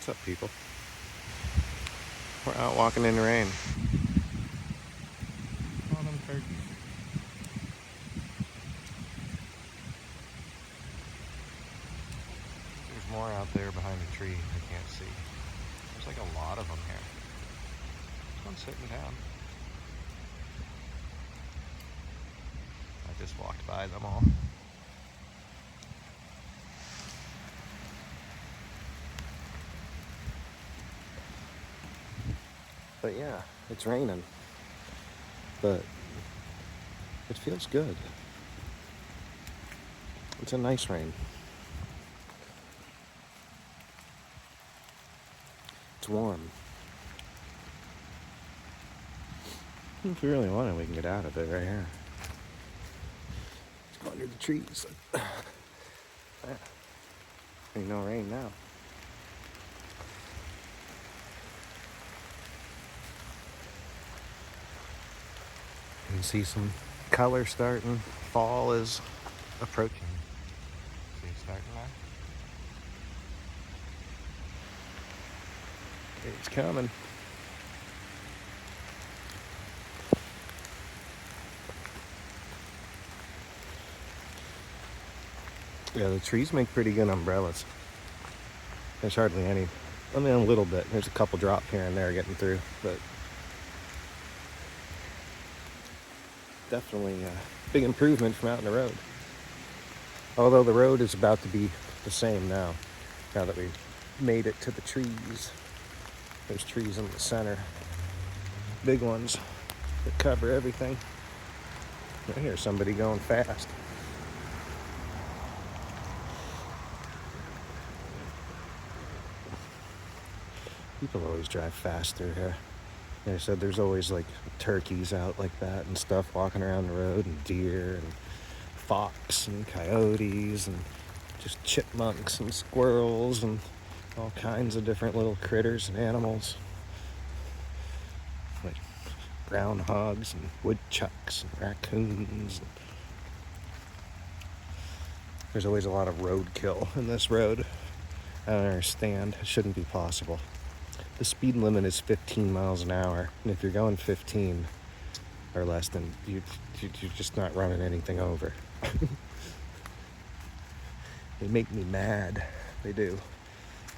What's up, people? We're out walking in the rain. All them turkeys. There's more out there behind the tree I can't see. There's like a lot of them here. There's one sitting down. I just walked by them all. But yeah, it's raining. But it feels good. It's a nice rain. It's warm. If we really want it, we can get out of it right here. Let's go under the trees. Ain't no rain now. You can see some color starting. Fall is approaching. See it starting there? It's coming. Yeah, the trees make pretty good umbrellas. There's hardly any. I mean, a little bit. There's a couple drop here and there getting through, but definitely a big improvement from out in the road. Although the road is about to be the same now that we made it to the trees. There's trees in the center, big ones that cover everything. I hear somebody going fast. People always drive fast through here. Like I said, there's always like turkeys out like that and stuff walking around the road, and deer and fox and coyotes and just chipmunks and squirrels and all kinds of different little critters and animals. Like groundhogs and woodchucks and raccoons. There's always a lot of roadkill in this road. I don't understand. It shouldn't be possible. The speed limit is 15 miles an hour, and if you're going 15 or less, then you're just not running anything over. They make me mad. They do.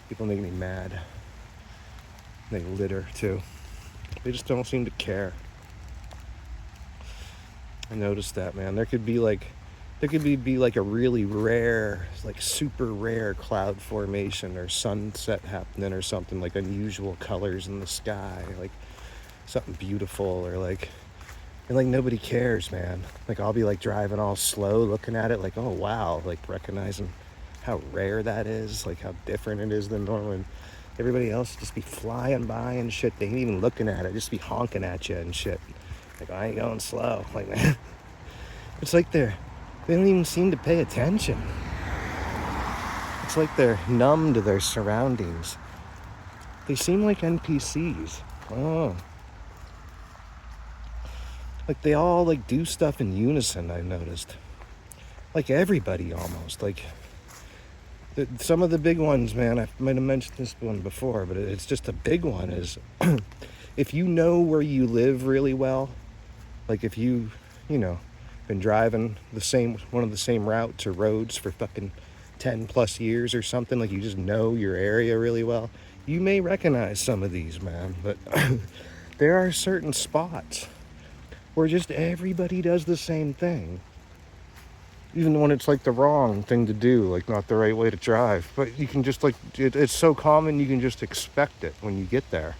People make me mad. They litter too. They just don't seem to care. I noticed that, man. There could be like a really rare, like super rare cloud formation or sunset happening or something, like unusual colors in the sky, like something beautiful, or like nobody cares, man. Like I'll be like driving all slow looking at it like, oh wow, like recognizing how rare that is, like how different it is than normal. And everybody else just be flying by and shit. They ain't even looking at it, just be honking at you and shit. Like, I ain't going slow. Like, man, it's like they don't even seem to pay attention. It's like they're numb to their surroundings. They seem like NPCs. Oh. Like they all like do stuff in unison, I noticed. Like everybody almost. Like some of the big ones, man, I might have mentioned this one before, but it's just a big one is if you know where you live really well, like if you been driving one of the same routes or roads for fucking 10 plus years or something, like you just know your area really well, you may recognize some of these, man. But there are certain spots where just everybody does the same thing, even when it's like the wrong thing to do, like not the right way to drive. But you can just like it's so common, you can just expect it when you get there.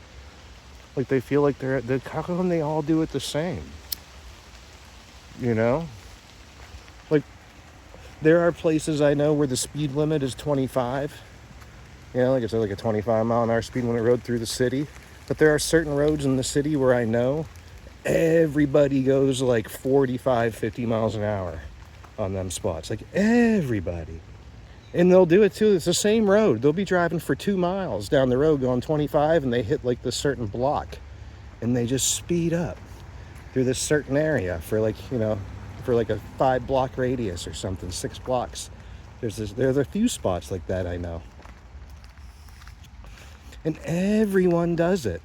Like they feel like how come they all do it the same? Like there are places I know where the speed limit is 25. Like it's like a 25 mile an hour speed limit road through the city. But there are certain roads in the city where I know everybody goes like 45, 50 miles an hour on them spots. Like everybody. And they'll do it too. It's the same road. They'll be driving for 2 miles down the road going 25, and they hit like this certain block and they just speed up through this certain area for like, for like a 5 block radius or something, 6 blocks. There's a few spots like that I know. And everyone does it.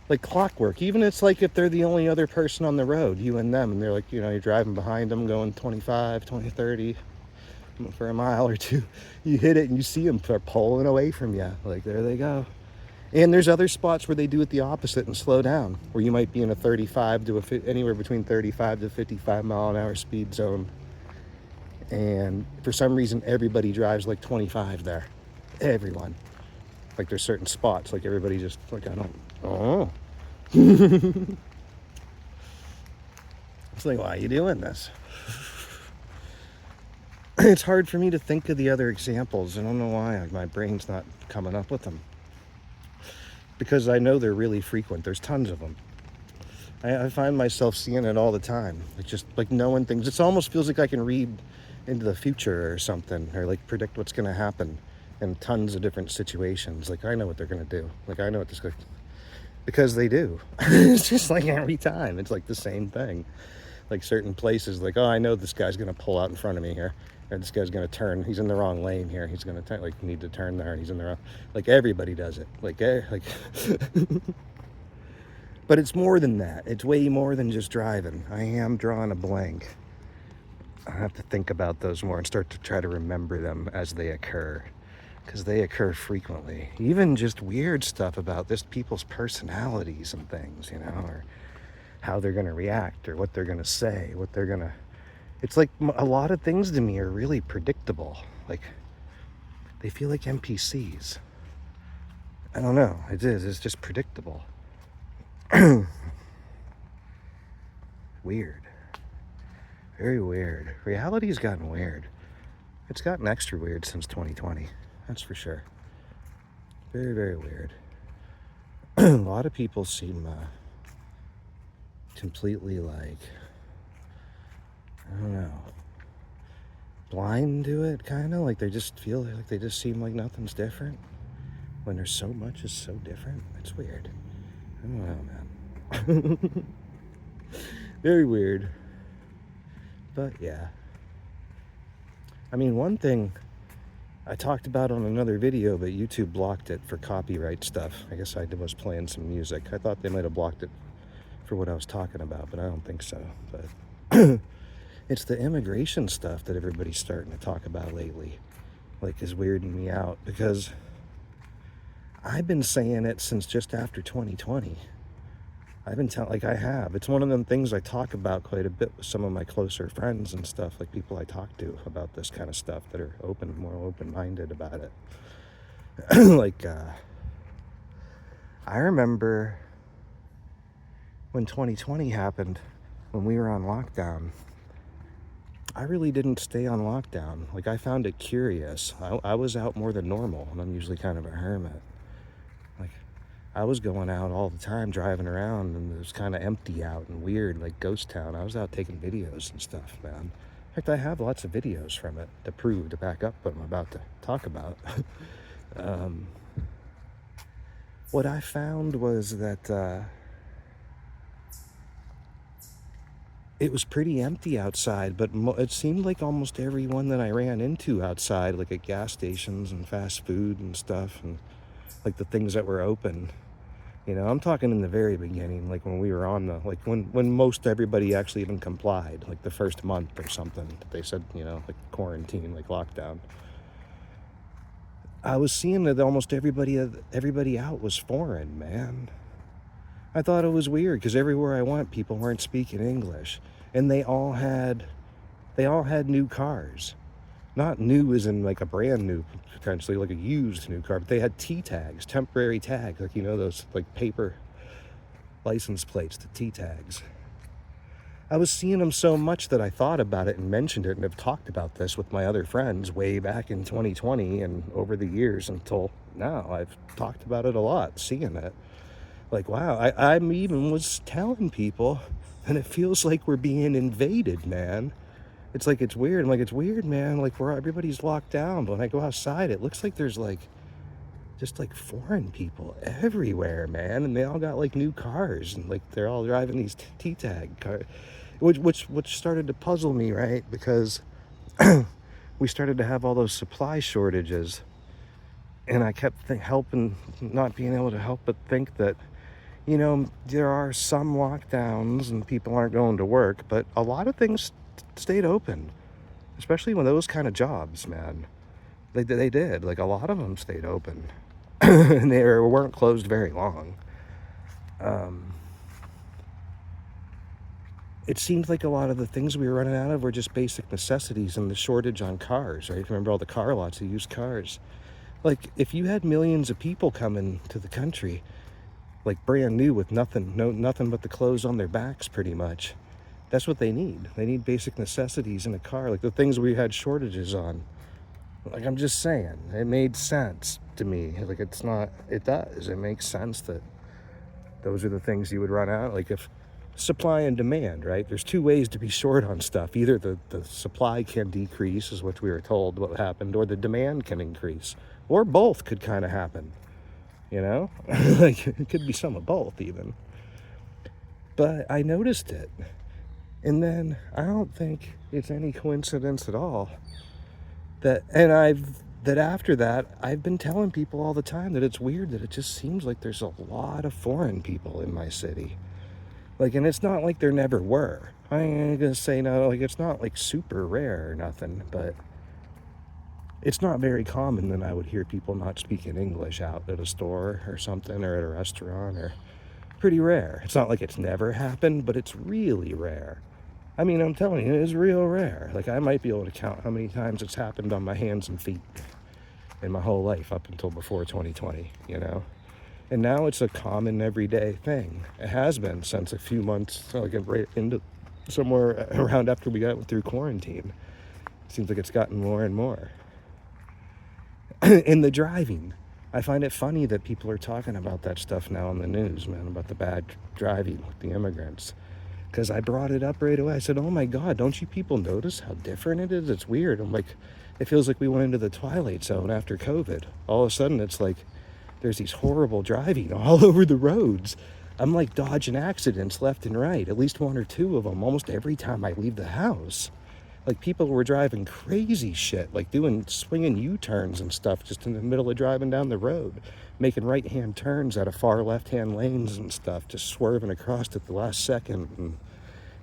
Like clockwork. Even it's like if they're the only other person on the road, you and them, and they're like, you're driving behind them going 25, 20, 30 for a mile or two. You hit it and you see them pulling away from you. Like, there they go. And there's other spots where they do it the opposite and slow down, where you might be in a 35 to anywhere between 35 to 55 mile an hour speed zone. And for some reason, everybody drives like 25 there. Everyone. Like, there's certain spots, like everybody just, like, I don't, oh. It's like, why are you doing this? It's hard for me to think of the other examples. I don't know why. My brain's not coming up with them. Because I know they're really frequent. There's tons of them. I find myself seeing it all the time. Like, just like knowing things. It almost feels like I can read into the future or something, or like predict what's going to happen in tons of different situations. Like, I know what they're going to do. Like, I know what this guy, because they do. It's just like every time. It's like the same thing. Like certain places, like, oh, I know this guy's going to pull out in front of me here. Or this guy's going to turn. He's in the wrong lane here. He's going to turn, like, need to turn there, and he's in the wrong. Like, everybody does it. Like. But it's more than that. It's way more than just driving. I am drawing a blank. I have to think about those more and start to try to remember them as they occur. Because they occur frequently. Even just weird stuff about this people's personalities and things, or how they're going to react, or what they're going to say, what they're going to... It's like a lot of things to me are really predictable. Like, they feel like NPCs. I don't know. It is. It's just predictable. Weird. Very weird. Reality's gotten weird. It's gotten extra weird since 2020. That's for sure. Very, very weird. A lot of people seem completely like... I don't know, blind to it, kind of. Like, they just feel like they just seem like nothing's different when there's so much is so different. It's weird. I don't know, man. Very weird. But yeah. I mean, one thing I talked about on another video, but YouTube blocked it for copyright stuff. I guess I was playing some music. I thought they might have blocked it for what I was talking about, but I don't think so. But it's the immigration stuff that everybody's starting to talk about lately. Like, is weirding me out, because I've been saying it since just after 2020. I've been telling, like, I have. It's one of them things I talk about quite a bit with some of my closer friends and stuff, like people I talk to about this kind of stuff that are more open-minded about it. Like, I remember when 2020 happened, when we were on lockdown, I really didn't stay on lockdown. Like, I found it curious. I was out more than normal, and I'm usually kind of a hermit. Like, I was going out all the time, driving around, and it was kind of empty out and weird, like ghost town. I was out taking videos and stuff, man. In fact, I have lots of videos from it to back up what I'm about to talk about. What I found was that it was pretty empty outside, but it seemed like almost everyone that I ran into outside, like at gas stations and fast food and stuff, and like the things that were open. I'm talking in the very beginning, like when we were on like when most everybody actually even complied, like the first month or something. They said, like quarantine, like lockdown. I was seeing that almost everybody out was foreign, man. I thought it was weird, because everywhere I went, people weren't speaking English, and they all had new cars. Not new as in like a brand new, potentially like a used new car, but they had T tags, temporary tags, like, those like paper license plates, the T tags. I was seeing them so much that I thought about it and mentioned it, and have talked about this with my other friends way back in 2020 and over the years until now. I've talked about it a lot, seeing it. Like, wow, I even was telling people, and it feels like we're being invaded, man. It's like, it's weird. I'm like, it's weird, man. Like, everybody's locked down, but when I go outside, it looks like there's like, just like foreign people everywhere, man. And they all got like new cars, and like they're all driving these T-tag cars, which started to puzzle me, right? Because we started to have all those supply shortages. And I kept not being able to help but think that, there are some lockdowns and people aren't going to work, but a lot of things stayed open, especially when those kind of jobs, man. They did. Like, a lot of them stayed open. And they weren't closed very long. It seemed like a lot of the things we were running out of were just basic necessities and the shortage on cars, right? Remember all the car lots of used cars? Like, if you had millions of people coming to the country, like brand new with nothing but the clothes on their backs, pretty much, that's what they need. They need basic necessities in a car, like the things we had shortages on. Like, I'm just saying, it made sense to me. Like, it does. It makes sense that those are the things you would run out. Like, if supply and demand, right? There's two ways to be short on stuff. Either the supply can decrease, is what we were told what happened, or the demand can increase. Or both could kind of happen, Like, it could be some of both, even. But I noticed it. And then I don't think it's any coincidence at all that after that, I've been telling people all the time that it's weird that it just seems like there's a lot of foreign people in my city. Like, and it's not like there never were. I ain't gonna say no, like, it's not like super rare or nothing, but it's not very common that I would hear people not speaking English out at a store or something, or at a restaurant, or pretty rare. It's not like it's never happened, but it's really rare. I mean, I'm telling you, it's real rare. Like, I might be able to count how many times it's happened on my hands and feet in my whole life up until before 2020, And now it's a common everyday thing. It has been since a few months, like right into somewhere around after we got through quarantine. It seems like it's gotten more and more. In the driving, I find it funny that people are talking about that stuff now on the news, man, about the bad driving with the immigrants. Because I brought it up right away. I said, oh my God, don't you people notice how different it is? It's weird. I'm like, it feels like we went into the Twilight Zone after COVID. All of a sudden, it's like there's these horrible driving all over the roads. I'm like dodging accidents left and right, at least one or two of them, almost every time I leave the house. Like, people were driving crazy shit, like swinging U-turns and stuff just in the middle of driving down the road, making right-hand turns out of far left-hand lanes and stuff, just swerving across at the last second and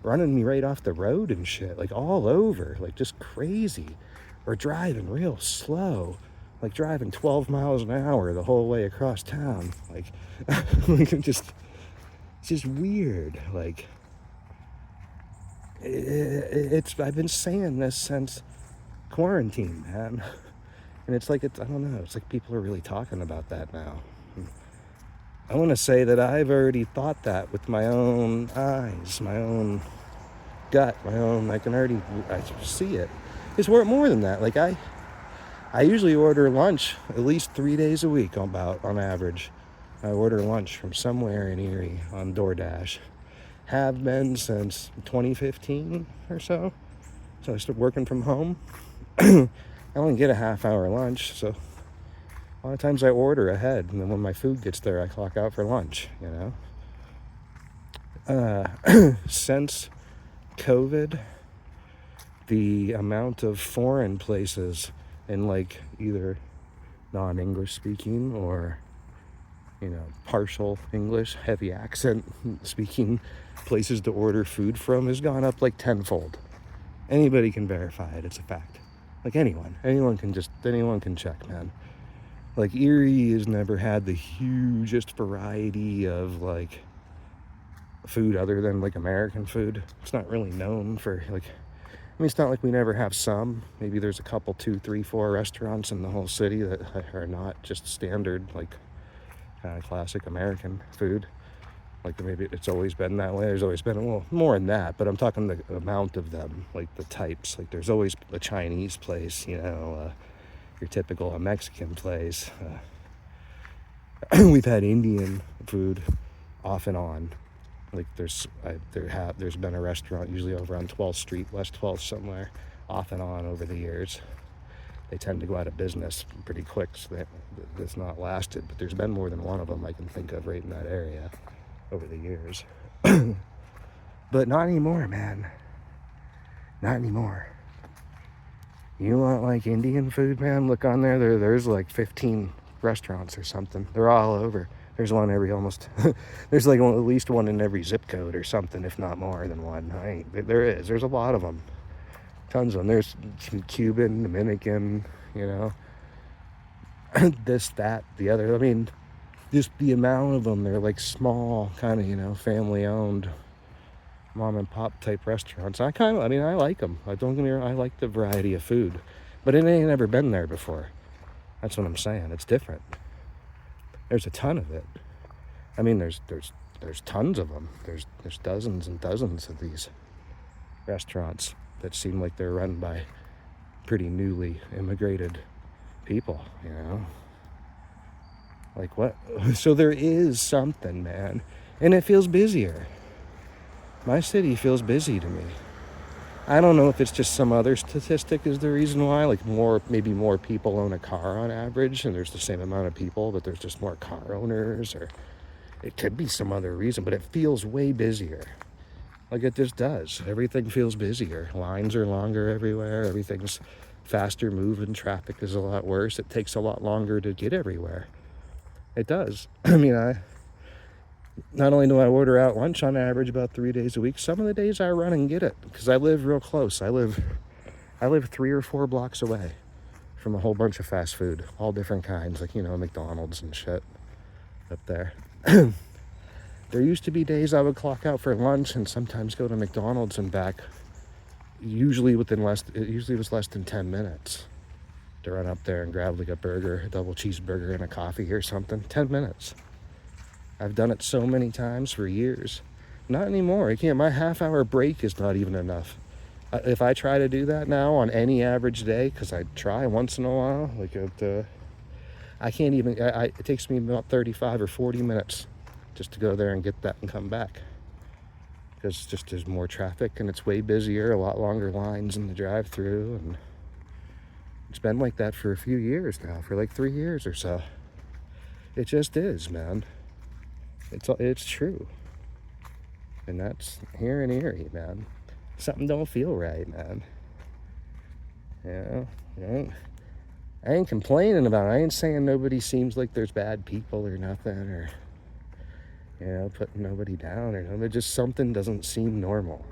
running me right off the road and shit, like all over, like just crazy. Or driving real slow, like driving 12 miles an hour the whole way across town. Like, it's just weird. Like, I've been saying this since quarantine, man. And it's like, I don't know, it's like people are really talking about that now. I want to say that I've already thought that with my own eyes, my own gut, I see it. It's more than that. Like, I usually order lunch at least 3 days a week, about on average. I order lunch from somewhere in Erie on DoorDash. Have been since 2015 or so. So I started working from home. I only get a half-hour lunch, so a lot of times I order ahead, and then when my food gets there, I clock out for lunch, Since COVID, the amount of foreign places in, like, either non-English speaking or, partial English, heavy accent speaking places to order food from has gone up like tenfold. Anybody can verify it. It's a fact. Like, anyone can check, man. Like, Erie has never had the hugest variety of, like, food other than, like, American food. It's not really known for, like, it's not like we never have some. Maybe there's a couple, 2, 3, 4 restaurants in the whole city that are not just standard, like, kind of classic American food. Like, maybe it's always been that way. There's always been, well, more than that, but I'm talking the amount of them, like the types. Like, there's always a Chinese place, your typical Mexican place. We've had Indian food off and on. Like, there's been a restaurant usually over on 12th Street, West 12th somewhere, off and on over the years. They tend to go out of business pretty quick, so that's not lasted. But there's been more than one of them I can think of right in that area over the years. But not anymore, man. Not anymore. You want, like, Indian food, man? Look on there. There's like 15 restaurants or something. They're all over. There's one every almost, there's like at least one in every zip code or something, if not more than one. There's a lot of them. Tons of them. There's Cuban, Dominican, you know, this, that, the other. I mean, just the amount of them. They're like small, kind of, you know, family owned, mom and pop type restaurants. I like them. Don't get me wrong, I like the variety of food, but it ain't never been there before. That's what I'm saying. It's different. There's a ton of it. I mean, there's tons of them. There's dozens and dozens of these restaurants that seem like they're run by pretty newly immigrated people, you know? Like what? So there is something, man. And it feels busier. My city feels busy to me. I don't know if it's just some other statistic is the reason why, like maybe more people own a car on average, and there's the same amount of people, but there's just more car owners, or it could be some other reason, but it feels way busier. Like it just does. Everything feels busier. Lines are longer everywhere. Everything's faster moving. Traffic is a lot worse. It takes a lot longer to get everywhere. It does. I mean, not only do I order out lunch on average about 3 days a week, some of the days I run and get it because I live real close. I live 3 or 4 blocks away from a whole bunch of fast food, all different kinds, like, you know, McDonald's and shit up there. There used to be days I would clock out for lunch and sometimes go to McDonald's and back. Usually it was less than 10 minutes to run up there and grab like a burger, a double cheeseburger and a coffee or something. 10 minutes. I've done it so many times for years. Not anymore. I can't. My half-hour break is not even enough. If I try to do that now on any average day, because I try once in a while, I can't even. It takes me about 35 or 40 minutes just to go there and get that and come back. Because there's more traffic and it's way busier, a lot longer lines in the drive-through, and it's been like that for a few years now, for like 3 years or so. It just is, man. It's true. And that's here in Erie, man. Something don't feel right, man. You know, I ain't complaining about it. I ain't saying nobody seems like there's bad people or nothing, or, you know, putting nobody down or nothing. Just something doesn't seem normal.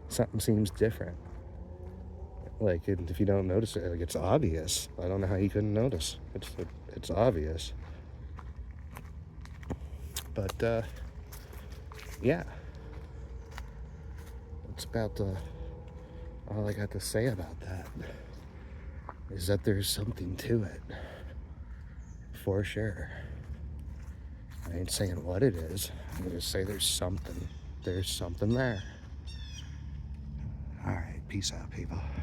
Something seems different. Like, if you don't notice it, like, it's obvious. I don't know how you couldn't notice. It's obvious. But, yeah. That's about all I got to say about that. Is that there's something to it. For sure. I ain't saying what it is. I'm gonna say there's something. There's something there. Alright, peace out, people.